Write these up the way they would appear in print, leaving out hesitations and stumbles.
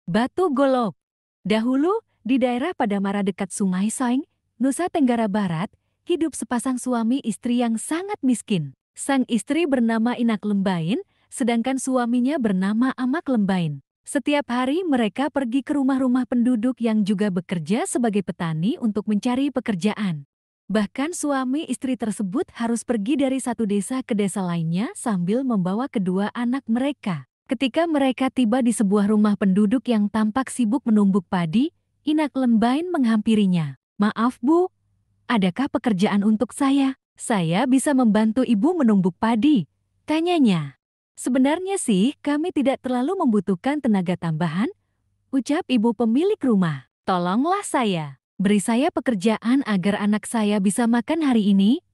Batu Golok. Dahulu, di daerah Padamara dekat Sungai Saing, Nusa Tenggara Barat, hidup sepasang suami istri yang sangat miskin. Sang istri bernama Inak Lembain, sedangkan suaminya bernama Amak Lembain. Setiap hari mereka pergi ke rumah-rumah penduduk yang juga bekerja sebagai petani untuk mencari pekerjaan. Bahkan suami istri tersebut harus pergi dari satu desa ke desa lainnya sambil membawa kedua anak mereka. Ketika mereka tiba di sebuah rumah penduduk yang tampak sibuk menumbuk padi, Inak Lembain menghampirinya. "Maaf Bu, adakah pekerjaan untuk saya? Saya bisa membantu Ibu menumbuk padi," tanyanya. "Sebenarnya sih kami tidak terlalu membutuhkan tenaga tambahan," ucap ibu pemilik rumah. "Tolonglah saya, beri saya pekerjaan agar anak saya bisa makan hari ini,"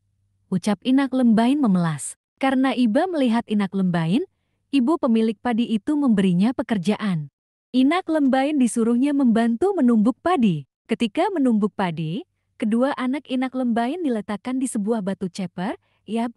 ucap Inak Lembain memelas. Karena iba melihat Inak Lembain, ibu pemilik padi itu memberinya pekerjaan. Inak Lembain disuruhnya membantu menumbuk padi. Ketika menumbuk padi, kedua anak Inak Lembain diletakkan di sebuah batu ceper,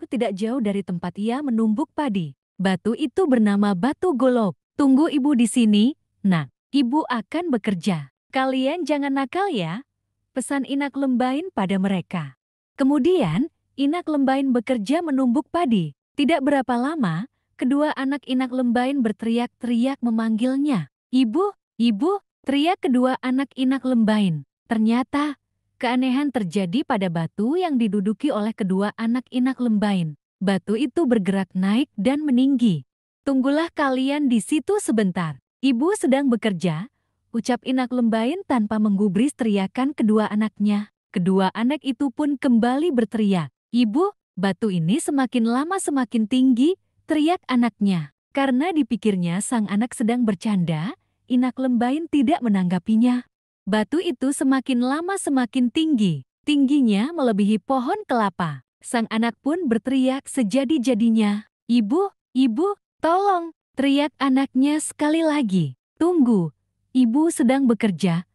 tidak jauh dari tempat ia menumbuk padi. Batu itu bernama Batu Golok. "Tunggu Ibu di sini, Nak. Ibu akan bekerja. Kalian jangan nakal ya," pesan Inak Lembain pada mereka. Kemudian, Inak Lembain bekerja menumbuk padi. Tidak berapa lama, kedua anak Inak Lembain berteriak-teriak memanggilnya. "Ibu, Ibu!" teriak kedua anak Inak Lembain. Ternyata, keanehan terjadi pada batu yang diduduki oleh kedua anak Inak Lembain. Batu itu bergerak naik dan meninggi. "Tunggulah kalian di situ sebentar. Ibu sedang bekerja," ucap Inak Lembain tanpa menggubris teriakan kedua anaknya. Kedua anak itu pun kembali berteriak. "Ibu, batu ini semakin lama semakin tinggi," teriak anaknya. Karena dipikirnya sang anak sedang bercanda, Inak Lembain tidak menanggapinya. Batu itu semakin lama semakin tinggi. Tingginya melebihi pohon kelapa. Sang anak pun berteriak sejadi-jadinya. "Ibu, Ibu, tolong!" teriak anaknya sekali lagi. "Tunggu, Ibu sedang bekerja,"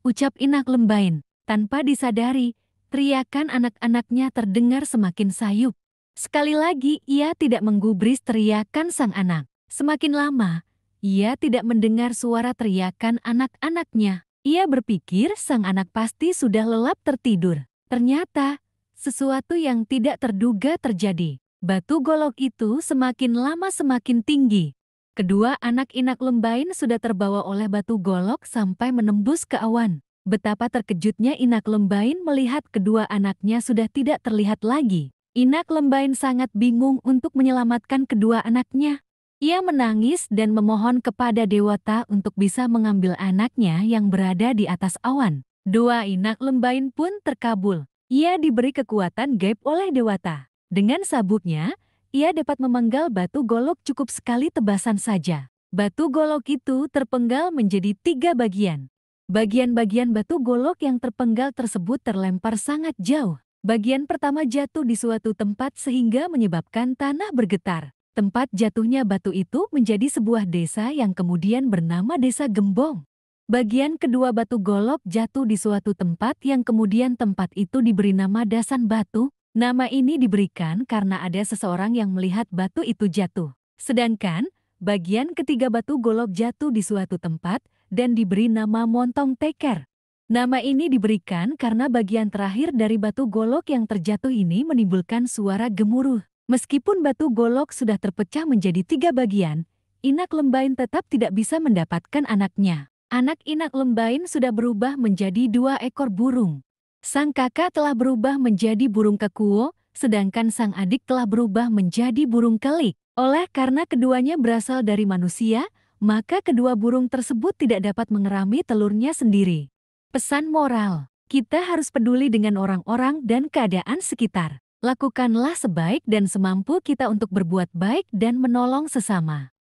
ucap Inak Lembain. Tanpa disadari, teriakan anak-anaknya terdengar semakin sayup. Sekali lagi ia tidak menggubris teriakan sang anak. Semakin lama, ia tidak mendengar suara teriakan anak-anaknya. Ia berpikir sang anak pasti sudah lelap tertidur. Ternyata, sesuatu yang tidak terduga terjadi. Batu golok itu semakin lama semakin tinggi. Kedua anak Inak Lembain sudah terbawa oleh batu golok sampai menembus ke awan. Betapa terkejutnya Inak Lembain melihat kedua anaknya sudah tidak terlihat lagi. Inak Lembain sangat bingung untuk menyelamatkan kedua anaknya. Ia menangis dan memohon kepada Dewata untuk bisa mengambil anaknya yang berada di atas awan. Doa Inak Lembain pun terkabul. Ia diberi kekuatan gaib oleh Dewata. Dengan sabuknya, ia dapat memenggal batu golok cukup sekali tebasan saja. Batu golok itu terpenggal menjadi 3 bagian. Bagian-bagian batu golok yang terpenggal tersebut terlempar sangat jauh. Bagian pertama jatuh di suatu tempat sehingga menyebabkan tanah bergetar. Tempat jatuhnya batu itu menjadi sebuah desa yang kemudian bernama Desa Gembong. Bagian kedua batu golok jatuh di suatu tempat yang kemudian tempat itu diberi nama Dasan Batu. Nama ini diberikan karena ada seseorang yang melihat batu itu jatuh. Sedangkan, bagian ketiga batu golok jatuh di suatu tempat dan diberi nama Montong Teker. Nama ini diberikan karena bagian terakhir dari batu golok yang terjatuh ini menimbulkan suara gemuruh. Meskipun batu golok sudah terpecah menjadi 3 bagian, Inak Lembain tetap tidak bisa mendapatkan anaknya. Anak Inak Lembain sudah berubah menjadi 2 ekor burung. Sang kakak telah berubah menjadi burung kekuo, sedangkan sang adik telah berubah menjadi burung kelik. Oleh karena keduanya berasal dari manusia, maka kedua burung tersebut tidak dapat mengerami telurnya sendiri. Pesan moral, kita harus peduli dengan orang-orang dan keadaan sekitar. Lakukanlah sebaik dan semampu kita untuk berbuat baik dan menolong sesama.